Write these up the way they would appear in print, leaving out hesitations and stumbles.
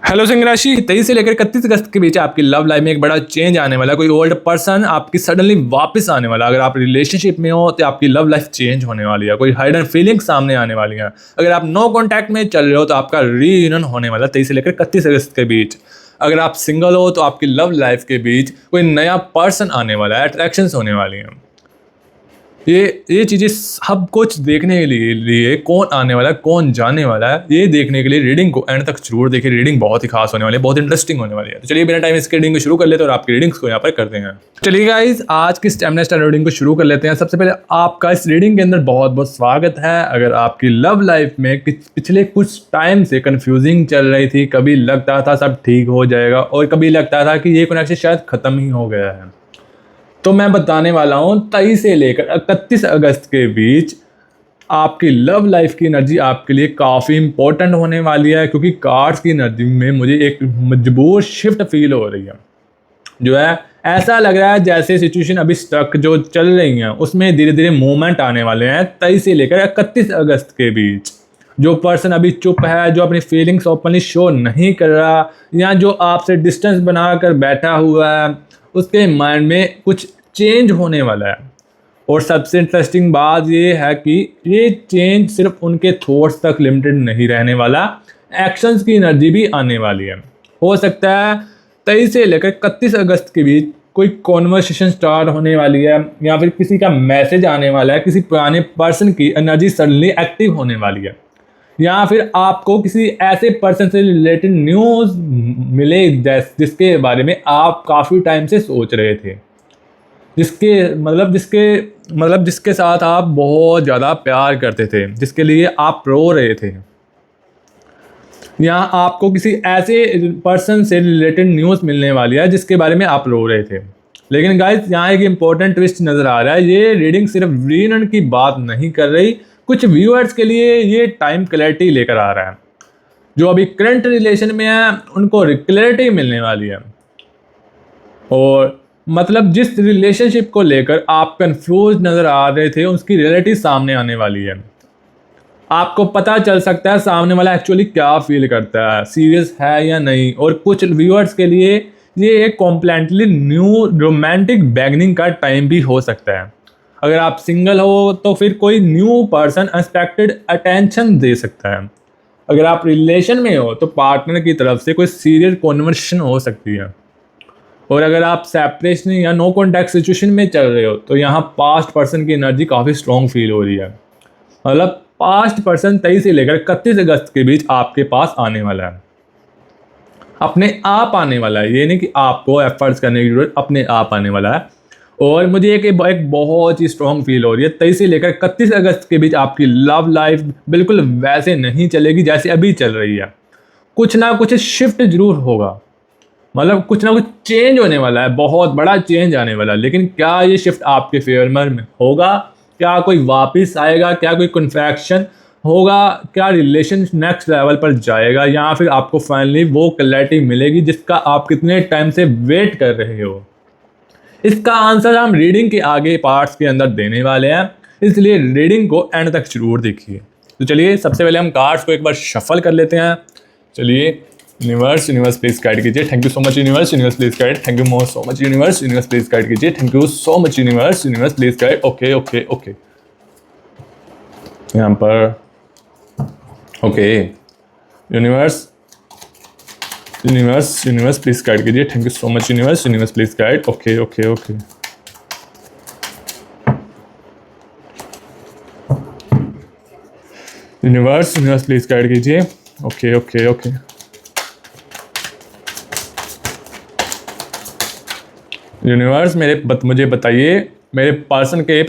Hello Singh राशि 23 से लेकर 31 अगस्त के बीच आपकी लव लाइफ में एक बड़ा चेंज आने वाला है। कोई ओल्ड पर्सन आपकी सडनली वापस आने वाला है। अगर आप रिलेशनशिप में हो तो आपकी लव लाइफ चेंज होने वाली है। कोई हाइडन फीलिंग सामने आने वाली है। अगर आप नो कॉन्टैक्ट में चल रहे हो तो आपका रीयूनियन होने वाला है 23 से लेकर 31 अगस्त के बीच। अगर आप सिंगल हो तो आपकी लव लाइफ के बीच कोई नया पर्सन आने वाला है, अट्रैक्शंस होने वाली हैं। ये चीज़ें सब कुछ देखने के लिए कौन आने वाला है, कौन जाने वाला है, ये देखने के लिए रीडिंग को एंड तक जरूर देखिए। रीडिंग बहुत ही खास होने वाली है, बहुत इंटरेस्टिंग होने वाली है। तो चलिए बिना टाइम इसके रीडिंग को शुरू कर लेते हैं और आपकी रीडिंग्स को यहाँ पर करते हैं। चलिए गाइस, आज की स्टेमिना स्टार रीडिंग को शुरू कर लेते हैं। सबसे पहले आपका इस रीडिंग के अंदर बहुत बहुत स्वागत है। अगर आपकी लव लाइफ में पिछले कुछ टाइम से कंफ्यूजिंग चल रही थी, कभी लगता था सब ठीक हो जाएगा और कभी लगता था कि ये कनेक्शन शायद ख़त्म ही हो गया है, तो मैं बताने वाला हूँ 23 से लेकर 31 अगस्त के बीच आपकी लव लाइफ की एनर्जी आपके लिए काफ़ी इंपॉर्टेंट होने वाली है। क्योंकि कार्ड्स की एनर्जी में मुझे एक मजबूर शिफ्ट फील हो रही है। जो है ऐसा लग रहा है जैसे सिचुएशन अभी स्टक जो चल रही हैं उसमें धीरे धीरे मूवमेंट आने वाले हैं 23 से लेकर 31 अगस्त के बीच। जो पर्सन अभी चुप है, जो अपनी फीलिंग्स ओपनली शो नहीं कर रहा, या जो आपसे डिस्टेंस बनाकर बैठा हुआ है, उसके माइंड में कुछ चेंज होने वाला है। और सबसे इंटरेस्टिंग बात ये है कि ये चेंज सिर्फ उनके थॉट्स तक लिमिटेड नहीं रहने वाला, एक्शंस की एनर्जी भी आने वाली है। हो सकता है 23 से लेकर 31 अगस्त के बीच कोई कॉन्वर्सेशन स्टार्ट होने वाली है, या फिर किसी का मैसेज आने वाला है, किसी पुराने पर्सन की एनर्जी सडनली एक्टिव होने वाली है, या फिर आपको किसी ऐसे पर्सन से रिलेटेड न्यूज़ मिले जिसके बारे में आप काफ़ी टाइम से सोच रहे थे, जिसके साथ आप बहुत ज़्यादा प्यार करते थे, जिसके लिए आप रो रहे थे, या आपको किसी ऐसे पर्सन से रिलेटेड न्यूज़ मिलने वाली है जिसके बारे में आप रो रहे थे। लेकिन गाइस, यहाँ एक इम्पोर्टेंट ट्विस्ट नज़र आ रहा है। ये रीडिंग सिर्फ रीयूनियन की बात नहीं कर रही, कुछ व्यूअर्स के लिए ये टाइम क्लैरिटी लेकर आ रहा है। जो अभी करंट रिलेशन में है उनको क्लैरिटी मिलने वाली है, और मतलब जिस रिलेशनशिप को लेकर आप कंफ्यूज नज़र आ रहे थे उसकी रियलिटी सामने आने वाली है। आपको पता चल सकता है सामने वाला एक्चुअली क्या फील करता है, सीरियस है या नहीं। और कुछ व्यूअर्स के लिए ये एक कॉम्प्लीटली न्यू रोमांटिक बिगिनिंग का टाइम भी हो सकता है। अगर आप सिंगल हो तो फिर कोई न्यू पर्सन अनएक्सपेक्टेड अटेंशन दे सकता है। अगर आप रिलेशन में हो तो पार्टनर की तरफ से कोई सीरियस कॉन्वर्सेशन हो सकती है। और अगर आप सेपरेशन या नो कॉन्टैक्ट सिचुएशन में चल रहे हो तो यहाँ पास्ट पर्सन की एनर्जी काफ़ी स्ट्रॉन्ग फील हो रही है। मतलब पास्ट पर्सन 23 से लेकर 31 अगस्त के बीच आपके पास आने वाला है, अपने आप आने वाला है। ये नहीं कि आपको एफर्ट्स करने की जरूरत, अपने आप आने वाला है। और मुझे एक बहुत ही स्ट्रॉन्ग फील हो रही है 23 से लेकर 31 अगस्त के बीच आपकी लव लाइफ बिल्कुल वैसे नहीं चलेगी जैसे अभी चल रही है। कुछ ना कुछ शिफ्ट जरूर होगा, मतलब कुछ ना कुछ चेंज होने वाला है, बहुत बड़ा चेंज आने वाला है। लेकिन क्या ये शिफ्ट आपके फेवर में होगा? क्या कोई वापस आएगा? क्या कोई कन्फेक्शन होगा? क्या रिलेशन नेक्स्ट लेवल पर जाएगा, या फिर आपको फाइनली वो क्लैरिटी मिलेगी जिसका आप कितने टाइम से वेट कर रहे हो? इसका आंसर हम रीडिंग के आगे पार्ट्स के अंदर देने वाले हैं, इसलिए रीडिंग को एंड तक जरूर देखिए। तो चलिए सबसे पहले हम कार्ड्स को एक बार शफल कर लेते हैं। चलिए यूनिवर्स प्लीज गाइड कीजिए। Thank you so much universe please guide. Thank you more so much universe please guide कीजिए। Thank you so much universe please guide. Okay okay okay, यहाँ पर ओके यूनिवर्स प्लीज गाइड कीजिए। Thank you so much universe please guide. Okay okay okay, universe please guide कीजिए। Okay okay okay, universe मुझे बताइए मेरे person के,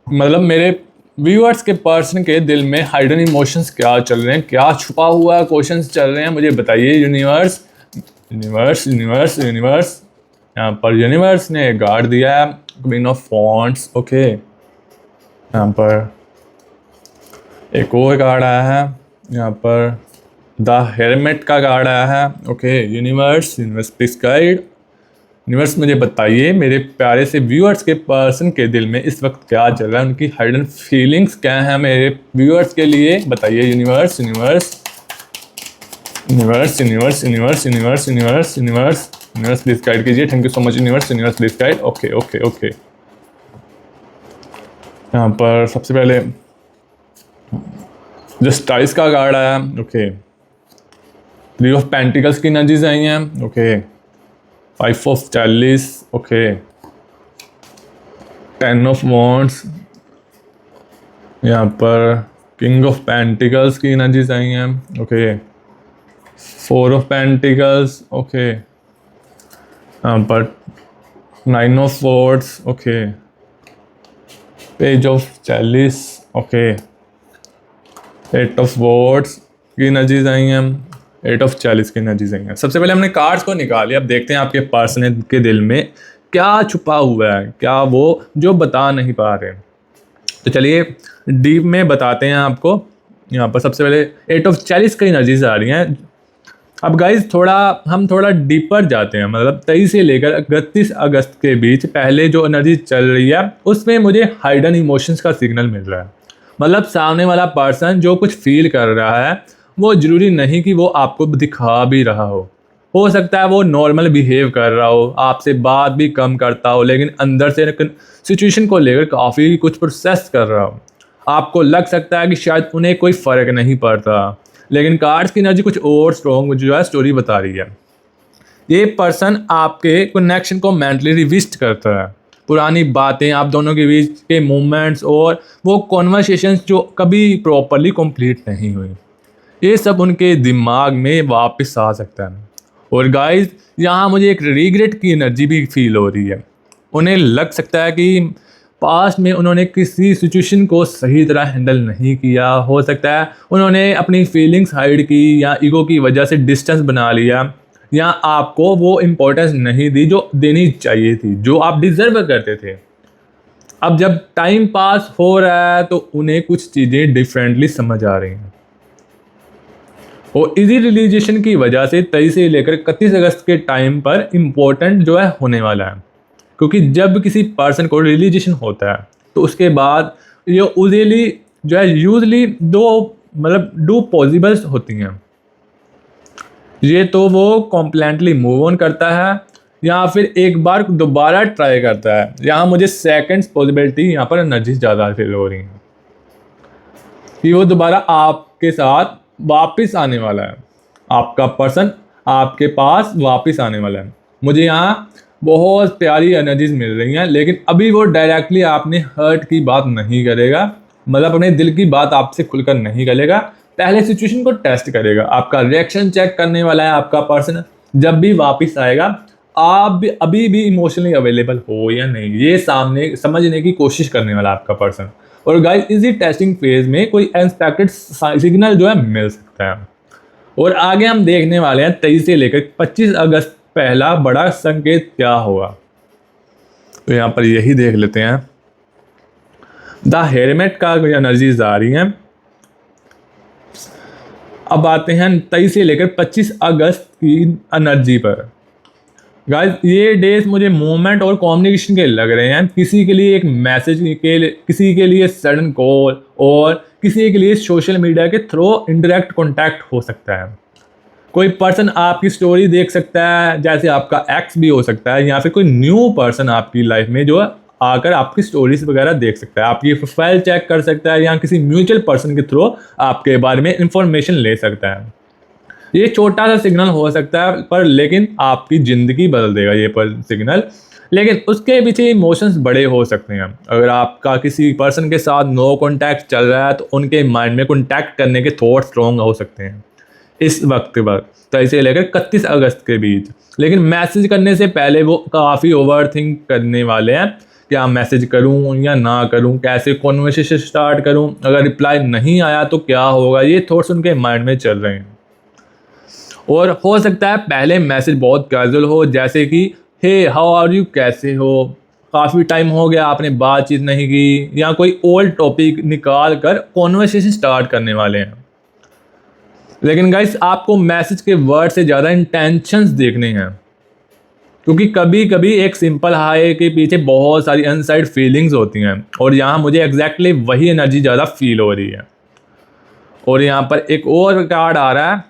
मतलब मेरे व्यूअर्स के पर्सन के दिल में हाइडन इमोशंस क्या चल रहे हैं, क्या छुपा हुआ क्वेश्चंस चल रहे हैं, मुझे बताइए यूनिवर्स। यहाँ पर यूनिवर्स ने गार्ड दिया है क्वीन ऑफ वॉन्ड्स। ओके, यहाँ पर एक और कार्ड आया है, यहाँ पर द हेरमेट का कार्ड आया है। Okay universe please guide. Universe मुझे बताइए मेरे प्यारे से व्यूअर्स के पर्सन के दिल में इस वक्त क्या चल रहा है, उनकी हाइडन फीलिंग्स क्या हैं मेरे व्यूअर्स के लिए, बताइए universe. Universe universe universe universe universe universe universe please guide कीजिए। Thank you so much universe. Universe please guide. Okay okay okay. यहाँ पर सबसे पहले जस्ट टाइस का कार्ड आया। ओके, 3 ऑफ पेंटिकल्स की एनर्जीज आई हैं। Okay, 5 of chalice. Okay, 10 of wands. यहाँ पर किंग ऑफ पेंटिकल्स की एनर्जीज आई हैं। Okay, 4 of pentacles. ओके, यहाँ पर 9 of wards. Okay, page of chalice. Okay, 8 of wards की एनर्जीज आई हैं। 8 ऑफ चैलिस की एनर्जीज आई हैं। सबसे पहले हमने कार्ड्स को निकाली। अब देखते हैं आपके पर्सन के दिल में क्या छुपा हुआ है, क्या वो जो बता नहीं पा रहे। तो चलिए डीप में बताते हैं आपको। यहाँ पर सबसे पहले 8 ऑफ चैलिस की एनर्जीज आ रही हैं। अब गाइज हम थोड़ा डीपर जाते हैं। मतलब 23 से लेकर 31 अगस्त के बीच पहले जो एनर्जी चल रही है उसमें मुझे हाइडन इमोशंस का सिग्नल मिल रहा है। मतलब सामने वाला पर्सन जो कुछ फील कर रहा है वो ज़रूरी नहीं कि वो आपको दिखा भी रहा हो सकता है वो नॉर्मल बिहेव कर रहा हो, आपसे बात भी कम करता हो, लेकिन अंदर से सिचुएशन को लेकर काफ़ी कुछ प्रोसेस कर रहा हो। आपको लग सकता है कि शायद उन्हें कोई फ़र्क नहीं पड़ता, लेकिन कार्ड्स की एनर्जी कुछ और स्ट्रॉन्ग जो है स्टोरी बता रही है। ये पर्सन आपके कनेक्शन को मेंटली रिविस्ट करता है। पुरानी बातें, आप दोनों के बीच के मोमेंट्स और वो कॉन्वर्सेशंस जो कभी प्रॉपरली कंप्लीट नहीं हुई, ये सब उनके दिमाग में वापस आ सकता है। और गाइस यहाँ मुझे एक रिग्रेट की एनर्जी भी फील हो रही है। उन्हें लग सकता है कि पास्ट में उन्होंने किसी सिचुएशन को सही तरह हैंडल नहीं किया। हो सकता है उन्होंने अपनी फीलिंग्स हाइड की या ईगो की वजह से डिस्टेंस बना लिया, या आपको वो इम्पोर्टेंस नहीं दी जो देनी चाहिए थी, जो आप डिज़र्व करते थे। अब जब टाइम पास हो रहा है तो उन्हें कुछ चीज़ें डिफरेंटली समझ आ रही हैं। और इसी रिलीजेशन की वजह से 23 से लेकर 31 अगस्त के टाइम पर इम्पोर्टेंट जो है होने वाला है। क्योंकि जब किसी पर्सन को रिलीजेशन होता है तो उसके बाद ये यूजली जो है दो पॉसिबल्स होती हैं। ये तो वो कॉम्प्लेंटली मूव ऑन करता है या फिर एक बार दोबारा ट्राई करता है। यहाँ मुझे सेकंड्स पॉसिबिलिटी यहाँ पर एनर्जी ज़्यादा फील हो रही है कि वो दोबारा आपके साथ वापस आने वाला है। आपका पर्सन आपके पास वापस आने वाला है। मुझे यहाँ बहुत प्यारी एनर्जीज मिल रही हैं, लेकिन अभी वो डायरेक्टली आपने हर्ट की बात नहीं करेगा, मतलब अपने दिल की बात आपसे खुलकर नहीं करेगा। पहले सिचुएशन को टेस्ट करेगा, आपका रिएक्शन चेक करने वाला है आपका पर्सन। जब भी वापस आएगा आप भी अभी भी इमोशनली अवेलेबल हो या नहीं, ये सामने समझने की कोशिश करने वाला आपका पर्सन। और गाइस इसी टेस्टिंग फेज में कोई अनएक्सपेक्टेड सिग्नल जो है मिल सकता है। और आगे हम देखने वाले हैं 23 से लेकर 25 अगस्त पहला बड़ा संकेत क्या होगा। तो यहाँ पर यही देख लेते हैं। द हेरमेट का एनर्जीज आ रही हैं। अब आते हैं 23 से लेकर 25 अगस्त की एनर्जी पर। गाइस ये डेज मुझे मूवमेंट और कम्युनिकेशन के लग रहे हैं। किसी के लिए एक मैसेज के लिए, किसी के लिए सडन कॉल, और किसी के लिए सोशल मीडिया के थ्रू इंडायरेक्ट कॉन्टैक्ट हो सकता है। कोई पर्सन आपकी स्टोरी देख सकता है, जैसे आपका एक्स भी हो सकता है, या फिर कोई न्यू पर्सन आपकी लाइफ में जो आकर आपकी स्टोरीज वगैरह देख सकता है, आपकी प्रोफाइल चेक कर सकता है, या किसी म्यूचुअल पर्सन के थ्रू आपके बारे में इंफॉर्मेशन ले सकता है। ये छोटा सा सिग्नल हो सकता है पर लेकिन आपकी ज़िंदगी बदल देगा ये पर सिग्नल। लेकिन उसके पीछे इमोशंस बड़े हो सकते हैं। अगर आपका किसी पर्सन के साथ नो कॉन्टैक्ट चल रहा है तो उनके माइंड में कॉन्टैक्ट करने के थॉट स्ट्रॉन्ग हो सकते हैं इस वक्त पर, तो इसे लेकर 31 अगस्त के बीच। लेकिन मैसेज करने से पहले वो काफ़ी ओवर थिंक करने वाले हैं, क्या मैसेज करूं या ना करूं, कैसे कॉन्वर्सेशन स्टार्ट करूं, अगर रिप्लाई नहीं आया तो क्या होगा, ये थॉट्स उनके माइंड में चल रहे हैं। और हो सकता है पहले मैसेज बहुत कैजुअल हो, जैसे कि हे हाउ आर यू, कैसे हो, काफ़ी टाइम हो गया आपने बातचीत नहीं की, या कोई ओल्ड टॉपिक निकाल कर कॉन्वर्सेशन स्टार्ट करने वाले हैं। लेकिन गाइस आपको मैसेज के वर्ड से ज़्यादा इंटेंशंस देखने हैं, क्योंकि कभी कभी एक सिंपल हाय के पीछे बहुत सारी अनसाइड फीलिंग्स होती हैं, और यहाँ मुझे एग्जैक्टली वही एनर्जी ज़्यादा फील हो रही है। और यहाँ पर एक और कार्ड आ रहा है,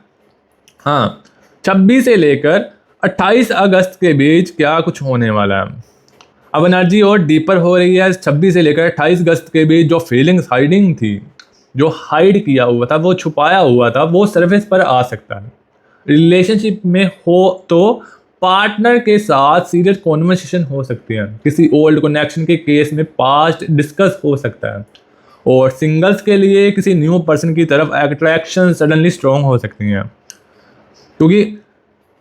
हाँ, 26 से लेकर 28 अगस्त के बीच क्या कुछ होने वाला है। अब एनर्जी और डीपर हो रही है। 26 से लेकर 28 अगस्त के बीच जो फीलिंग्स हाइडिंग थी, जो हाइड किया हुआ था, वो छुपाया हुआ था, वो सरफेस पर आ सकता है। रिलेशनशिप में हो तो पार्टनर के साथ सीरियस कॉन्वर्सेशन हो सकती है। किसी ओल्ड कनेक्शन के केस में पास्ट डिस्कस हो सकता है। और सिंगल्स के लिए किसी न्यू पर्सन की तरफ अट्रैक्शन सडनली स्ट्रॉन्ग हो सकती हैं, क्योंकि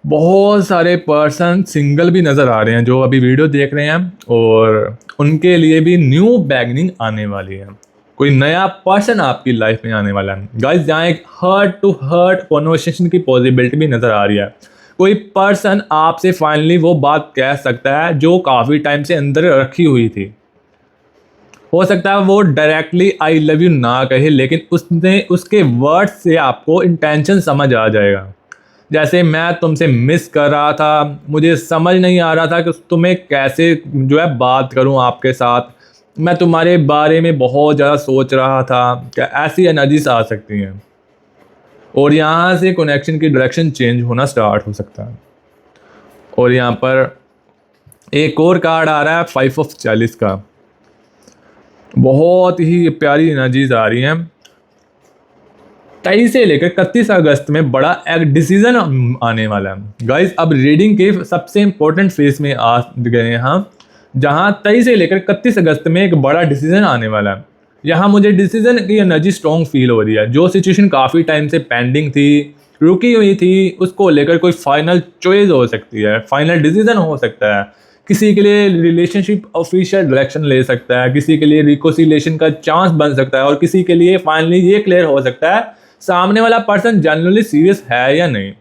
बहुत सारे पर्सन सिंगल भी नज़र आ रहे हैं जो अभी वीडियो देख रहे हैं, और उनके लिए भी न्यू बैगनिंग आने वाली है। कोई नया पर्सन आपकी लाइफ में आने वाला है गाइस। जहाँ एक हर्ट टू हर्ट कॉन्वर्सेशन की पॉसिबिलिटी भी नज़र आ रही है। कोई पर्सन आपसे फाइनली वो बात कह सकता है जो काफ़ी टाइम से अंदर रखी हुई थी। हो सकता है वो डायरेक्टली आई लव यू ना कहे, लेकिन उसने उसके वर्ड से आपको इंटेंशन समझ आ जाएगा। जैसे मैं तुमसे मिस कर रहा था, मुझे समझ नहीं आ रहा था कि तुम्हें कैसे जो है बात करूं आपके साथ, मैं तुम्हारे बारे में बहुत ज़्यादा सोच रहा था। क्या ऐसी एनर्जीज आ सकती हैं, और यहाँ से कनेक्शन की डायरेक्शन चेंज होना स्टार्ट हो सकता है। और यहाँ पर एक और कार्ड आ रहा है 5 ऑफ चैलिस का। बहुत ही प्यारी एनर्जीज आ रही हैं। 23 से लेकर 31 अगस्त में बड़ा एक डिसीजन आने वाला है गाइस। अब रीडिंग के सबसे इंपॉर्टेंट फेज में आ गए हैं हम, जहां 23 से लेकर 31 अगस्त में एक बड़ा डिसीजन आने वाला है। यहाँ मुझे डिसीजन की एनर्जी स्ट्रॉन्ग फील हो रही है। जो सिचुएशन काफ़ी टाइम से पेंडिंग थी, रुकी हुई थी, उसको लेकर कोई फाइनल चॉइस हो सकती है, फाइनल डिसीजन हो सकता है। किसी के लिए रिलेशनशिप ऑफिशियल डायरेक्शन ले सकता है, किसी के लिए रिकोसिलेशन का चांस बन सकता है, और किसी के लिए फाइनली ये क्लियर हो सकता है सामने वाला पर्सन जनरली सीरियस है या नहीं।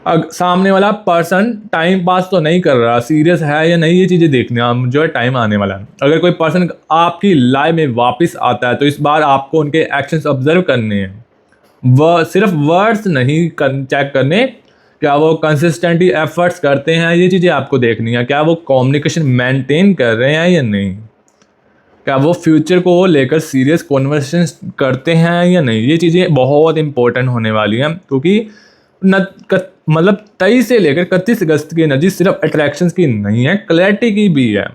सामने वाला पर्सन टाइम पास तो नहीं कर रहा, सीरियस है या नहीं, ये चीज़ें देखने जो है टाइम आने वाला है। अगर कोई पर्सन आपकी लाइफ में वापस आता है तो इस बार आपको उनके एक्शंस ऑब्जर्व करने हैं। वह सिर्फ वर्ड्स नहीं चेक करने, क्या वो कंसिस्टेंटली एफर्ट्स करते हैं, ये चीज़ें आपको देखनी है। क्या वो कम्युनिकेशन मेंटेन कर रहे हैं या नहीं, क्या वो फ्यूचर को लेकर सीरियस कॉन्वर्सेशन करते हैं या नहीं, ये चीज़ें बहुत इंपॉर्टेंट होने वाली हैं। क्योंकि मतलब 23 से लेकर 31 अगस्त की एनर्जी सिर्फ अट्रैक्शंस की नहीं है, क्लैरिटी की भी है।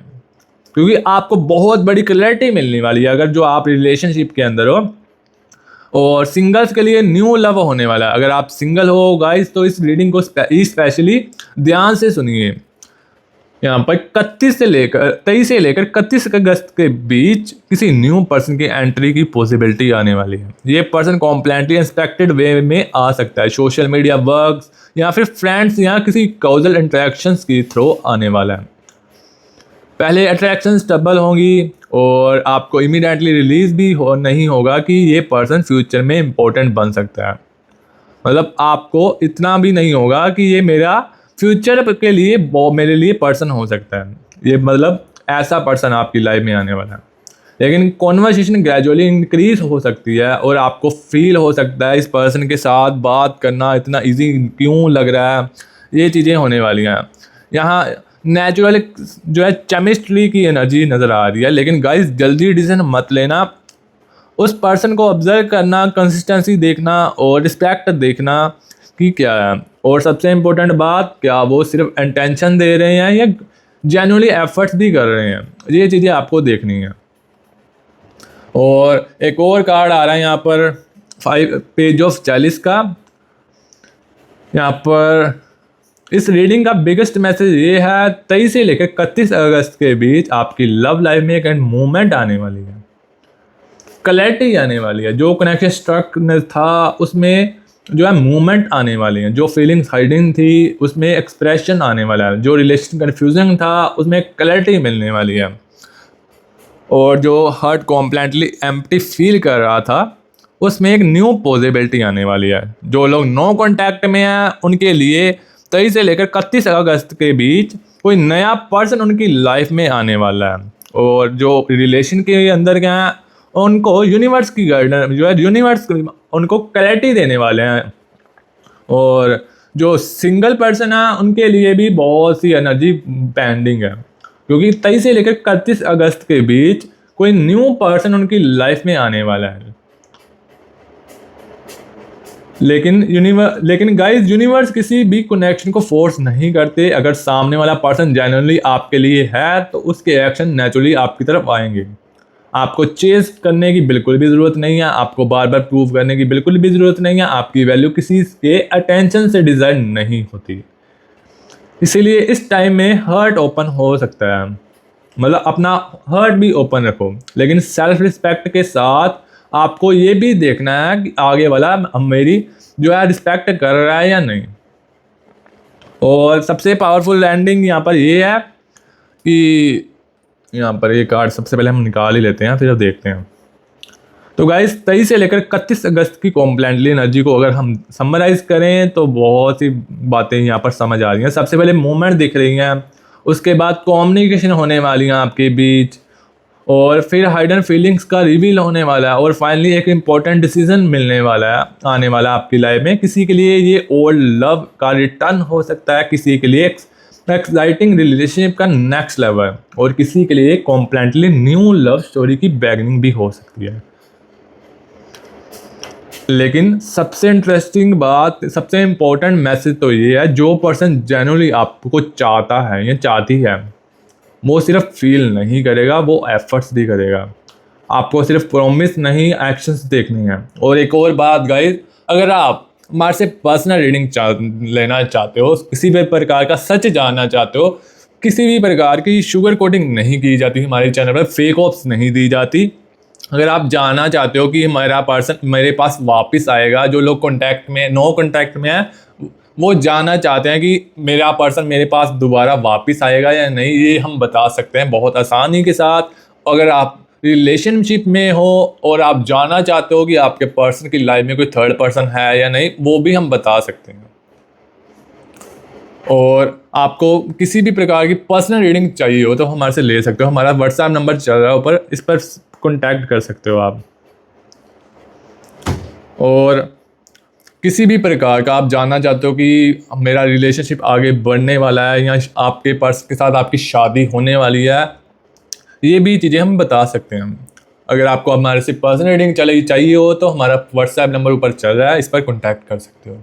क्योंकि आपको बहुत बड़ी क्लैरिटी मिलने वाली है अगर जो आप रिलेशनशिप के अंदर हो। और सिंगल्स के लिए न्यू लव होने वाला है। अगर आप सिंगल हो गाइस तो इस रीडिंग को स्पेशली ध्यान से सुनिए। यहाँ पर 23 से लेकर 31 अगस्त के बीच किसी न्यू पर्सन की एंट्री की पॉसिबिलिटी आने वाली है। ये पर्सन कॉम्प्लेंटली अनएक्सपेक्टेड वे में आ सकता है, सोशल मीडिया वर्क्स या फिर फ्रेंड्स या किसी कॉजल इंटरेक्शंस के थ्रू आने वाला है। पहले अट्रैक्शन स्टेबल होंगी और आपको इमीडिएटली रिलीज भी नहीं होगा कि ये पर्सन फ्यूचर में इम्पोर्टेंट बन सकता है। मतलब आपको इतना भी नहीं होगा कि ये मेरा फ्यूचर के लिए मेरे लिए पर्सन हो सकता है। ये मतलब ऐसा पर्सन आपकी लाइफ में आने वाला है। लेकिन कॉन्वर्सेशन ग्रेजुअली इंक्रीज हो सकती है और आपको फील हो सकता है इस पर्सन के साथ बात करना इतना इजी क्यों लग रहा है। ये चीज़ें होने वाली हैं। यहाँ नेचुरल जो है केमिस्ट्री की एनर्जी नज़र आ रही है। लेकिन गाइस जल्दी डिसीजन मत लेना। उस पर्सन को ऑब्जर्व करना, कंसिस्टेंसी देखना और रिस्पेक्ट देखना कि क्या है। और सबसे इम्पोर्टेंट बात, क्या वो सिर्फ इंटेंशन दे रहे हैं या जेन्युइनली एफर्ट्स भी कर रहे हैं, ये चीज़ें आपको देखनी है। और एक और कार्ड आ रहा है यहाँ पर 5 पेज ऑफ चैलिस का। यहाँ पर इस रीडिंग का बिगेस्ट मैसेज ये है, 23 से लेकर 31 अगस्त के बीच आपकी लव लाइफ में एक मूवमेंट आने वाली है, क्लैरिटी आने वाली है। जो कनेक्शन स्ट्रक था उसमें जो है मूवमेंट आने वाली है। जो फीलिंग्स हाइडिंग थी उसमें एक्सप्रेशन आने वाला है। जो रिलेशन कन्फ्यूजन था उसमें क्लैरिटी मिलने वाली है। और जो हार्ट कॉम्प्लेटली एम्प्टी फील कर रहा था उसमें एक न्यू पॉसिबिलिटी आने वाली है। जो लोग नो कांटेक्ट में हैं उनके लिए 23 से लेकर 31 अगस्त के बीच कोई नया पर्सन उनकी लाइफ में आने वाला है। और जो रिलेशन के अंदर क्या है, उनको यूनिवर्स की गाइडेंस जो है, यूनिवर्स उनको क्लैरिटी देने वाले हैं। और जो सिंगल पर्सन है उनके लिए भी बहुत सी एनर्जी पेंडिंग है, क्योंकि 23 से लेकर 31 अगस्त के बीच कोई न्यू पर्सन उनकी लाइफ में आने वाला है। लेकिन गाइस यूनिवर्स किसी भी कनेक्शन को फोर्स नहीं करते। अगर सामने वाला पर्सन जेन्युइनली आपके लिए है तो उसके एक्शन नेचुरली आपकी तरफ आएंगे। आपको चेस करने की बिल्कुल भी ज़रूरत नहीं है, आपको बार बार प्रूव करने की बिल्कुल भी ज़रूरत नहीं है। आपकी वैल्यू किसी के अटेंशन से डिज़ाइन नहीं होती। इसीलिए इस टाइम में हर्ट ओपन हो सकता है, मतलब अपना हर्ट भी ओपन रखो, लेकिन सेल्फ रिस्पेक्ट के साथ आपको ये भी देखना है कि आगे वाला मेरी जो है रिस्पेक्ट कर रहा है या नहीं। और सबसे पावरफुल एंडिंग यहाँ पर ये है कि यहाँ पर ये कार्ड सबसे पहले हम निकाल ही लेते हैं, फिर देखते हैं। तो गाइस 23 से लेकर 31 अगस्त की कॉम्प्लेंटली एनर्जी को अगर हम समराइज़ करें तो बहुत सी बातें यहाँ पर समझ आ रही हैं। सबसे पहले मूवमेंट दिख रही हैं, उसके बाद कम्युनिकेशन होने वाली हैं आपके बीच, और फिर हाइडन फीलिंग्स का रिवील होने वाला है, और फाइनली एक इम्पॉर्टेंट डिसीजन मिलने वाला है आने वाला आपकी लाइफ में। किसी के लिए ये ओल्ड लव का रिटर्न हो सकता है, किसी के लिए एक्साइटिंग रिलेशनशिप का नेक्स्ट लेवल, और किसी के लिए कॉम्प्लेंटली न्यू लव स्टोरी की बिगिनिंग भी हो सकती है। लेकिन सबसे इंटरेस्टिंग बात, सबसे इम्पोर्टेंट मैसेज तो ये है, जो पर्सन जेन्युइनली आपको चाहता है या चाहती है वो सिर्फ फील नहीं करेगा, वो एफर्ट्स भी करेगा। आपको सिर्फ प्रॉमिस नहीं, एक्शंस देखनी है। और एक और बात गाइस, अगर आप हमारे से पर्सनल रीडिंग लेना चाहते हो, किसी भी प्रकार का सच जानना चाहते हो, किसी भी प्रकार की शुगर कोटिंग नहीं की जाती हमारे चैनल पर, फेक ऑप्स नहीं दी जाती। अगर आप जानना चाहते हो कि हमारा पर्सन मेरे पास वापस आएगा, जो लोग कॉन्टैक्ट में नो कॉन्टैक्ट में है वो जानना चाहते हैं कि मेरा पर्सन मेरे पास दोबारा वापस आएगा या नहीं, ये हम बता सकते हैं बहुत आसानी के साथ। अगर आप रिलेशनशिप में हो और आप जानना चाहते हो कि आपके पर्सन की लाइफ में कोई थर्ड पर्सन है या नहीं, वो भी हम बता सकते हैं। और आपको किसी भी प्रकार की पर्सनल रीडिंग चाहिए हो तो हमारे से ले सकते हो। हमारा व्हाट्सएप नंबर चल रहा है ऊपर, इस पर कॉन्टैक्ट कर सकते हो आप। और किसी भी प्रकार का आप जानना चाहते हो कि मेरा रिलेशनशिप आगे बढ़ने वाला है या आपके पर्सन के साथ आपकी शादी होने वाली है, ये भी चीज़ें हम बता सकते हैं। अगर आपको हमारे से पर्सनल रीडिंग चाहिए हो तो हमारा व्हाट्सएप नंबर ऊपर चल रहा है, इस पर कॉन्टैक्ट कर सकते हो।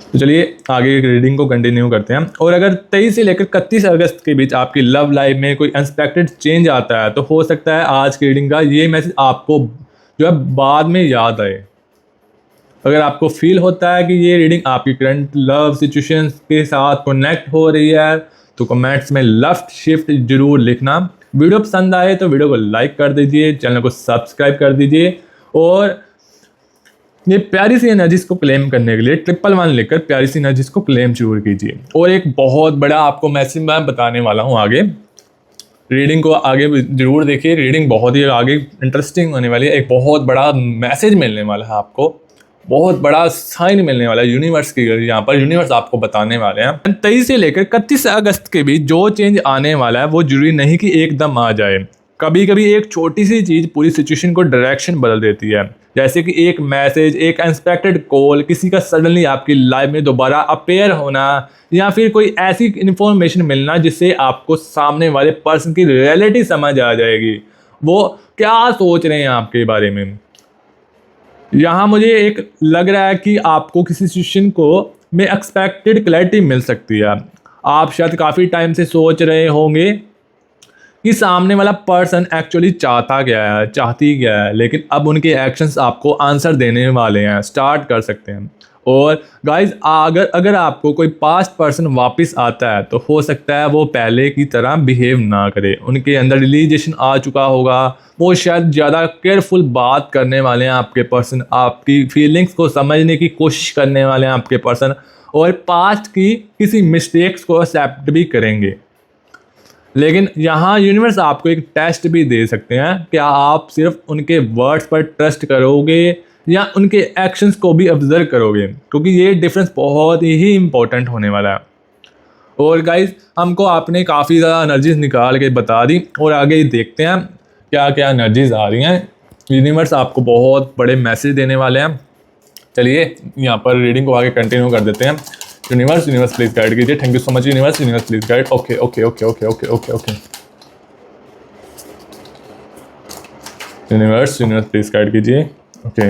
तो चलिए आगे रीडिंग को कंटिन्यू करते हैं। और अगर 23 से लेकर 31 अगस्त के बीच आपकी लव लाइफ में कोई अनएक्सपेक्टेड चेंज आता है तो हो सकता है आज की रीडिंग का ये मैसेज आपको जो है बाद में याद आए। अगर आपको फील होता है कि ये रीडिंग आपकी करंट लव सिचुएशन के साथ कनेक्ट हो रही है तो कमेंट्स में लेफ्ट शिफ्ट जरूर लिखना। वीडियो पसंद आए तो वीडियो को लाइक कर दीजिए, चैनल को सब्सक्राइब कर दीजिए, और ये प्यारी सी एनर्जीज को क्लेम करने के लिए 111 लेकर प्यारी सी एनर्जीज को क्लेम जरूर कीजिए। और एक बहुत बड़ा आपको मैसेज मैं बताने वाला हूँ आगे, रीडिंग को आगे जरूर देखिए, रीडिंग बहुत ही आगे इंटरेस्टिंग होने वाली है। एक बहुत बड़ा मैसेज मिलने वाला है आपको, बहुत बड़ा साइन मिलने वाला है यूनिवर्स की, यहाँ पर यूनिवर्स आपको बताने वाले हैं। 23 से लेकर 31 अगस्त के बीच जो चेंज आने वाला है वो जरूरी नहीं कि एकदम आ जाए। कभी कभी एक छोटी सी चीज़ पूरी सिचुएशन को डायरेक्शन बदल देती है, जैसे कि एक मैसेज, एक अनएक्सपेक्टेड कॉल, किसी का सडनली आपकी लाइफ में दोबारा अपेयर होना, या फिर कोई ऐसी इन्फॉर्मेशन मिलना जिससे आपको सामने वाले पर्सन की रियलिटी समझ आ जाएगी, वो क्या सोच रहे हैं आपके बारे में। यहाँ मुझे एक लग रहा है कि आपको किसी सिचुएशन को में एक्सपेक्टेड क्लैरिटी मिल सकती है। आप शायद काफ़ी टाइम से सोच रहे होंगे कि सामने वाला पर्सन एक्चुअली चाहता क्या है, चाहती क्या है, लेकिन अब उनके एक्शंस आपको आंसर देने वाले हैं, स्टार्ट कर सकते हैं। और गाइज अगर आपको कोई पास्ट पर्सन वापस आता है तो हो सकता है वो पहले की तरह बिहेव ना करे, उनके अंदर रियलाइजेशन आ चुका होगा, वो शायद ज़्यादा केयरफुल बात करने वाले हैं आपके पर्सन, आपकी फीलिंग्स को समझने की कोशिश करने वाले हैं आपके पर्सन, और पास्ट की किसी मिस्टेक्स को एक्सेप्ट भी करेंगे। लेकिन यहाँ यूनिवर्स आपको एक टेस्ट भी दे सकते हैं, क्या आप सिर्फ उनके वर्ड्स पर ट्रस्ट करोगे या उनके एक्शंस को भी ऑब्जर्व करोगे, क्योंकि ये डिफरेंस बहुत ही इंपॉर्टेंट होने वाला है। और गाइज हमको आपने काफ़ी ज़्यादा एनर्जीज निकाल के बता दी, और आगे देखते हैं क्या क्या एनर्जीज आ रही हैं। यूनिवर्स आपको बहुत बड़े मैसेज देने वाले हैं। चलिए यहाँ पर रीडिंग को आगे कंटिन्यू कर देते हैं। यूनिवर्स प्लीज गाइड कीजिए। Thank you so much universe please guide. Okay okay okay okay okay okay okay universe please guide कीजिए। ओके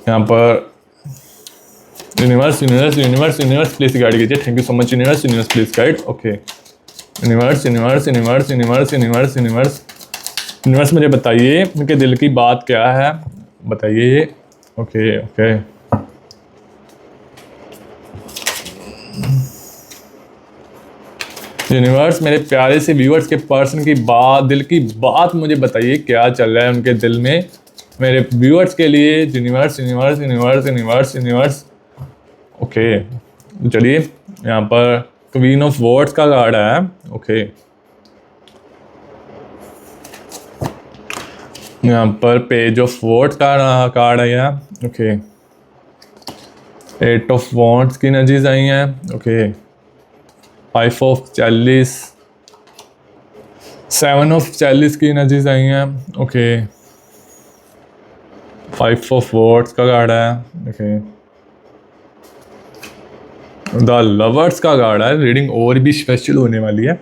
यहाँ पर universe universe universe universe please guide कीजिए। Thank you so much universe universe please guide. Okay universe universe universe universe universe universe universe मुझे बताइए उनके दिल की बात क्या है, बताइए। ओके ओके यूनिवर्स मेरे प्यारे से व्यूअर्स के पर्सन की बात, दिल की बात मुझे बताइए क्या चल रहा है उनके दिल में मेरे व्यूअर्स के लिए। Universe universe universe universe universe okay चलिए यहाँ पर क्वीन ऑफ वॉर्ड्स का कार्ड है। ओके यहाँ पर पेज ऑफ वॉर्ड्स का कार्ड है यहाँ। ओके एट ऑफ वॉन्ड्स की एनर्जीज आई हैं। Okay 5 of chalice, 7 of chalice की एनर्जीज आई हैं। ओके 5 ऑफ वॉर्ड्स का कार्ड है। ओके द लवर्स का कार्ड है। रीडिंग और भी स्पेशल होने वाली है।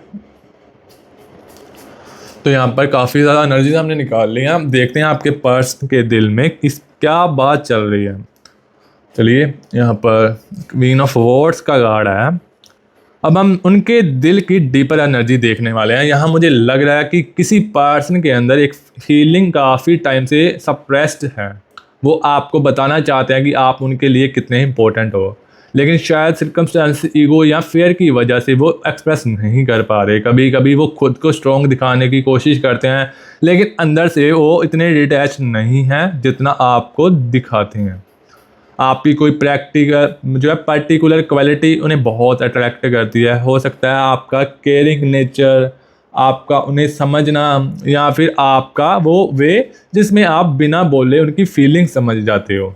तो यहाँ पर काफ़ी ज़्यादा एनर्जीज हमने निकाल ली हैं। देखते हैं आपके पर्सन के दिल में क्या बात चल रही है। चलिए यहाँ पर क्वीन ऑफ वॉर्ड्स का कार्ड है। अब हम उनके दिल की डीपर एनर्जी देखने वाले हैं। यहाँ मुझे लग रहा है कि किसी पर्सन के अंदर एक फीलिंग काफ़ी टाइम से सप्रेस्ड है। वो आपको बताना चाहते हैं कि आप उनके लिए कितने इंपॉर्टेंट हो, लेकिन शायद सर्कमस्टेंस, ईगो या फेयर की वजह से वो एक्सप्रेस नहीं कर पा रहे। कभी कभी वो खुद को स्ट्रॉन्ग दिखाने की कोशिश करते हैं, लेकिन अंदर से वो इतने डिटैच नहीं हैं जितना आपको दिखाते हैं। आपकी कोई प्रैक्टिकल जो है पर्टिकुलर क्वालिटी उन्हें बहुत अट्रैक्ट करती है। हो सकता है आपका केयरिंग नेचर, आपका उन्हें समझना, या फिर आपका वो वे जिसमें आप बिना बोले उनकी फीलिंग समझ जाते हो।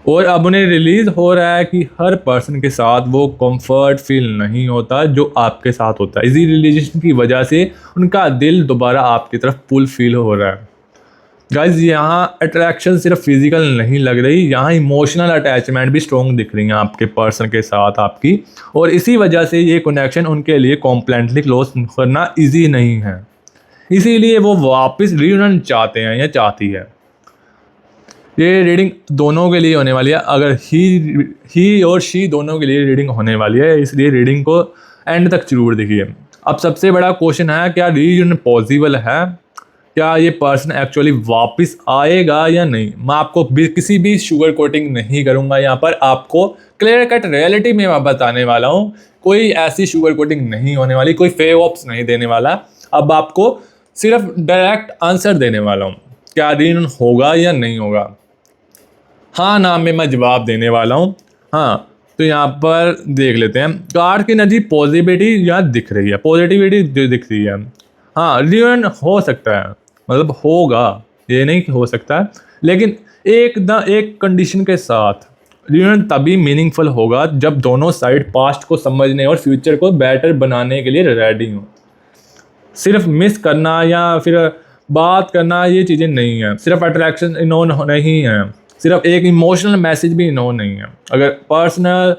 और अब उन्हें रिलीज़ हो रहा है कि हर पर्सन के साथ वो कंफर्ट फील नहीं होता जो आपके साथ होता है। इसी रिलेशन की वजह से उनका दिल दोबारा आपकी तरफ पुल फील हो रहा है। गाइज यहाँ अट्रैक्शन सिर्फ फिजिकल नहीं लग रही, यहाँ इमोशनल अटैचमेंट भी स्ट्रॉन्ग दिख रही है आपके पर्सन के साथ आपकी। और इसी वजह से ये कनेक्शन उनके लिए कॉम्प्लेटली क्लोज करना इजी नहीं है। इसीलिए वो वापस रियूनियन चाहते हैं या चाहती है। ये रीडिंग दोनों के लिए होने वाली है। अगर ही और शी दोनों के लिए रीडिंग होने वाली है, इसलिए रीडिंग को एंड तक जरूर देखिए। अब सबसे बड़ा क्वेश्चन है, क्या रीयूनियन पॉसिबल है? क्या ये पर्सन एक्चुअली वापस आएगा या नहीं? मैं आपको किसी भी शुगर कोटिंग नहीं करूँगा। यहाँ पर आपको क्लियर कट रियलिटी में मैं बताने वाला हूँ। कोई ऐसी शुगर कोटिंग नहीं होने वाली, कोई फेक ऑप्स नहीं देने वाला। अब आपको सिर्फ डायरेक्ट आंसर देने वाला हूँ, क्या रीयूनियन होगा या नहीं होगा। हाँ ना में मैं जवाब देने वाला हूँ। हाँ तो यहाँ पर देख लेते हैं। कार्ड की एनर्जी पॉजिटिविटी यहाँ दिख रही है, पॉजिटिविटी दिख रही है। हाँ रियूनियन हो सकता है, मतलब होगा, ये नहीं कि हो सकता है, लेकिन एक कंडीशन के साथ। रियूनियन तभी मीनिंगफुल होगा जब दोनों साइड पास्ट को समझने और फ्यूचर को बेटर बनाने के लिए रेडी हो। सिर्फ मिस करना या फिर बात करना ये चीज़ें नहीं है। सिर्फ अट्रैक्शन इनोन नहीं है, सिर्फ एक इमोशनल मैसेज भी इनोन नहीं है। अगर पर्सनल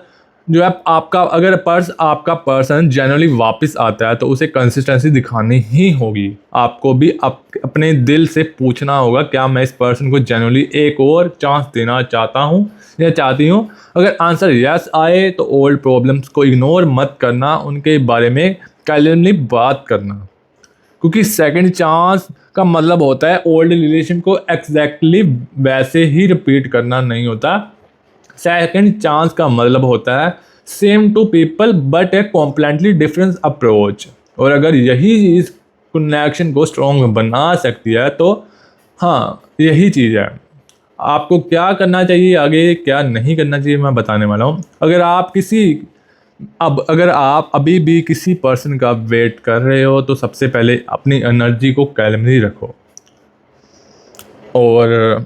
जो है आपका पर्सन जनरली वापस आता है तो उसे कंसिस्टेंसी दिखानी ही होगी। आपको भी अपने दिल से पूछना होगा, क्या मैं इस पर्सन को जनरली एक और चांस देना चाहता हूँ या चाहती हूँ। अगर आंसर यस आए तो ओल्ड प्रॉब्लम्स को इग्नोर मत करना, उनके बारे में कैजुअली बात करना, क्योंकि सेकंड चांस का मतलब होता है ओल्ड रिलेशन को एग्जैक्टली वैसे ही रिपीट करना नहीं होता। सेकंड चांस का मतलब होता है same to people but a completely different approach. और अगर यही चीज़ कनेक्शन को स्ट्रॉन्ग बना सकती है तो हाँ यही चीज़ है। आपको क्या करना चाहिए, आगे क्या नहीं करना चाहिए, मैं बताने वाला हूँ। अगर आप अभी भी किसी पर्सन का वेट कर रहे हो तो सबसे पहले अपनी एनर्जी को कैलमली रखो और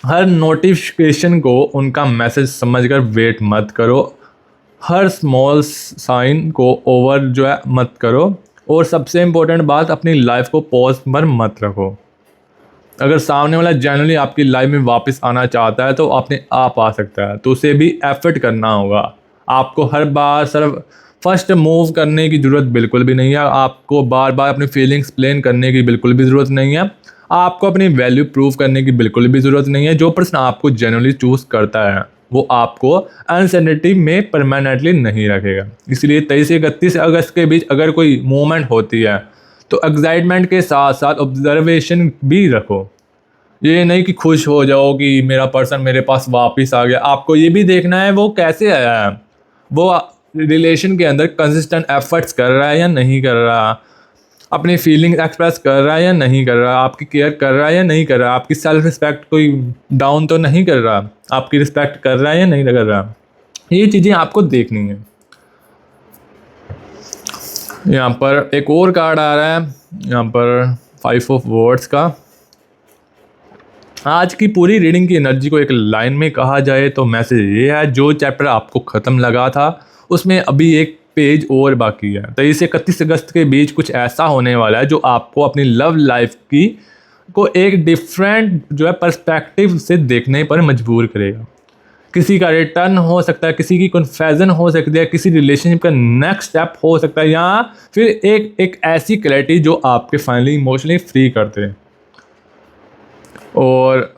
हर नोटिफिकेशन को उनका मैसेज समझकर वेट मत करो। हर स्मॉल साइन को ओवर जो है मत करो। और सबसे इम्पोर्टेंट बात, अपनी लाइफ को पॉज पर मत रखो। अगर सामने वाला जनरली आपकी लाइफ में वापस आना चाहता है तो अपने आप आ सकता है, तो उसे भी एफर्ट करना होगा। आपको हर बार सिर्फ फर्स्ट मूव करने की ज़रूरत बिल्कुल भी नहीं है। आपको बार बार अपनी फीलिंग्स एक्सप्लेन करने की बिल्कुल भी ज़रूरत नहीं है। आपको अपनी वैल्यू प्रूव करने की बिल्कुल भी ज़रूरत नहीं है। जो पर्सन आपको जेन्युइनली चूज़ करता है वो आपको अनसर्टेनिटी में परमानेंटली नहीं रखेगा। इसलिए 23 से 31 अगस्त के बीच अगर कोई मूवमेंट होती है तो एक्साइटमेंट के साथ साथ ऑब्जर्वेशन भी रखो। ये नहीं कि खुश हो जाओ कि मेरा पर्सन मेरे पास वापस आ गया। आपको ये भी देखना है वो कैसे आया है, वो रिलेशन के अंदर कंसिस्टेंट एफर्ट्स कर रहा है या नहीं कर रहा, अपनी फीलिंग एक्सप्रेस कर रहा है या नहीं कर रहा, आपकी केयर कर रहा है या नहीं कर रहा, आपकी सेल्फ रिस्पेक्ट कोई डाउन तो नहीं कर रहा, आपकी रिस्पेक्ट कर रहा है या नहीं कर रहा। ये चीज़ें आपको देखनी है। यहाँ पर एक और कार्ड आ रहा है, यहाँ पर 5 ऑफ वर्ड्स का। आज की पूरी रीडिंग की एनर्जी को एक लाइन में कहा जाए तो मैसेज ये है, जो चैप्टर आपको ख़त्म लगा था उसमें अभी एक पेज और बाकी है। 23 से 31 अगस्त के बीच कुछ ऐसा होने वाला है जो आपको अपनी लव लाइफ की को एक डिफरेंट जो है पर्सपेक्टिव से देखने पर मजबूर करेगा। किसी का रिटर्न हो सकता है, किसी की कन्फेजन हो सकती है, किसी रिलेशनशिप का नेक्स्ट स्टेप हो सकता है, या फिर एक ऐसी क्लैरिटी जो आपके फाइनली इमोशनली फ्री करते हैं। और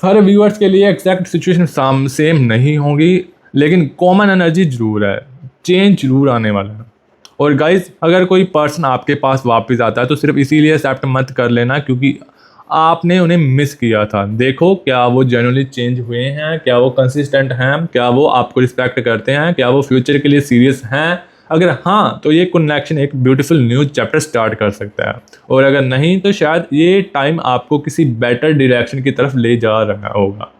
हर व्यूअर्स के लिए एग्जैक्ट सिचुएशन सेम नहीं होगी, लेकिन कॉमन एनर्जी ज़रूर है, चेंज ज़रूर आने वाला है। और गाइस, अगर कोई पर्सन आपके पास वापस आता है तो सिर्फ इसीलिए एक्सेप्ट मत कर लेना क्योंकि आपने उन्हें मिस किया था। देखो क्या वो जेन्युइनली चेंज हुए हैं, क्या वो कंसिस्टेंट हैं, क्या वो आपको रिस्पेक्ट करते हैं, क्या वो फ्यूचर के लिए सीरियस हैं। अगर हाँ तो ये कनेक्शन एक ब्यूटीफुल न्यू चैप्टर स्टार्ट कर सकता है, और अगर नहीं तो शायद ये टाइम आपको किसी बेटर डायरेक्शन की तरफ ले जा रहा होगा।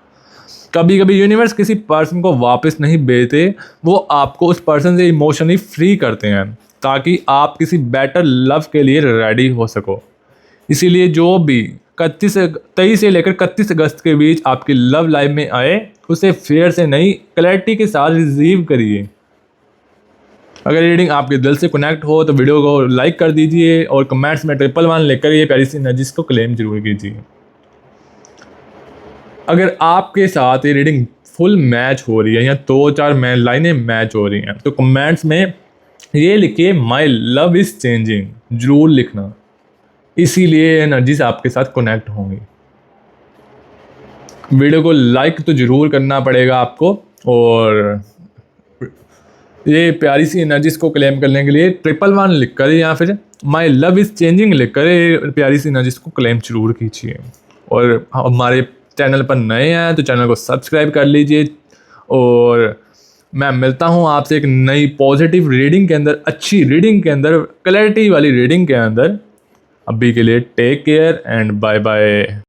कभी कभी यूनिवर्स किसी पर्सन को वापस नहीं भेजते, वो आपको उस पर्सन से इमोशनली फ्री करते हैं ताकि आप किसी बेटर लव के लिए रेडी हो सको। इसीलिए जो भी 23 से लेकर 31 अगस्त के बीच आपकी लव लाइफ में आए उसे फेयर से नहीं, क्लैरिटी के साथ रिसीव करिए। अगर रीडिंग आपके दिल से कनेक्ट हो तो वीडियो को लाइक कर दीजिए और कमेंट्स में 111 लेकर ये प्यारी सी एनर्जीज को क्लेम जरूर कीजिए। अगर आपके साथ ये रीडिंग फुल मैच हो रही है या 2-4 लाइनें मैच हो रही हैं तो कमेंट्स में ये लिखिए माई लव इज़ चेंजिंग, जरूर लिखना। इसीलिए एनर्जीज आपके साथ कनेक्ट होंगी। वीडियो को लाइक तो ज़रूर करना पड़ेगा आपको, और ये प्यारी सी एनर्जीज को क्लेम करने के लिए 111 लिख कर या फिर माई लव इज़ चेंजिंग लिख कर प्यारी सी एनर्जीज को क्लेम जरूर कीजिए। और हमारे चैनल पर नए हैं तो चैनल को सब्सक्राइब कर लीजिए, और मैं मिलता हूँ आपसे एक नई पॉजिटिव रीडिंग के अंदर, अच्छी रीडिंग के अंदर, क्लैरिटी वाली रीडिंग के अंदर। अभी के लिए take care and bye bye.